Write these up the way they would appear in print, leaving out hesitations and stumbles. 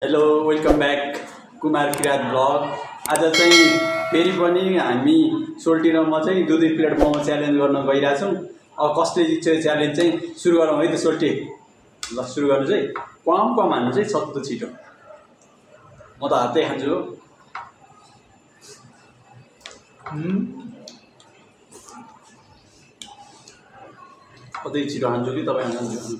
Hello welcome back Kumar Kirat blog. आज चाहिँ फेरि पनि हामी सोल्टी र म चाहिँ दुई प्लेट मोमो च्यालेन्ज गर्न गइरहेछौँ। अब कसले जित्छ च्यालेन्ज चाहिँ सुरु गरौँ है त सोल्टी। ल सुरु गर्नु चाहिँ कम हान्नु चाहिँ सक्दो छिटो। म त हातै खान्छु हो। कतै छिटो खान्छु कि तपाईँ खान्छु।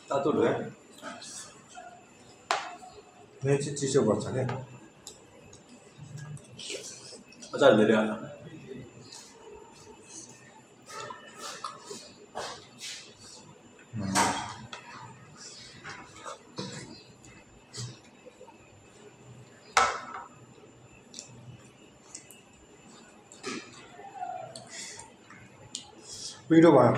तातो ढुवा नहीं चिसो गर्छ क्या अचार धेरै हाल पिरो भयो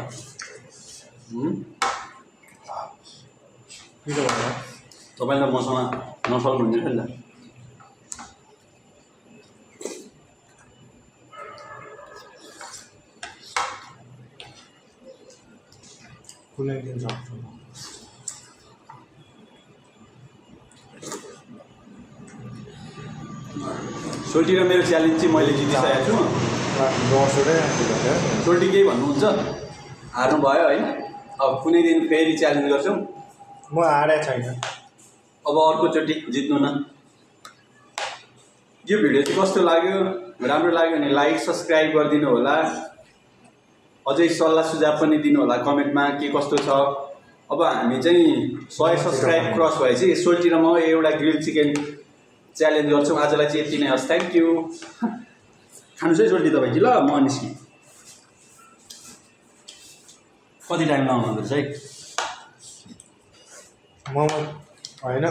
तपाईँलाई मसँग नसक्नुहुने थियो नि त। कुनै दिन सक्छु सोल्टी र मेरो च्यालेन्ज चाहिँ मैले जितिसकेको छु। सोल्टी केही भन्नुहुन्छ? हार्नु भयो होइन। अब कुनै दिन फेरि च्यालेन्ज गर्छौँ। म हारेको छैन। अब अर्कोचोटि जित्नु न। यो भिडियो चाहिँ कस्तो लाग्यो? राम्रो लाग्यो भने लाइक सब्सक्राइब गरिदिनु होला। अझै सल्लाह सुझाव पनि दिनु होला कमेन्टमा के कस्तो छ। अब हामी चाहिँ 100 सब्सक्राइब क्रस भएपछि सोल्टी र म एउटा ग्रिल चिकन च्यालेन्ज गर्छौँ। आजलाई चाहिँ यति नै हस्। Thank you. खानु चाहिँ सोल्टी तपाईँ कि ल म निस्केँ। कति टाइम लाउनु हुँदैछ है? मोमो होइन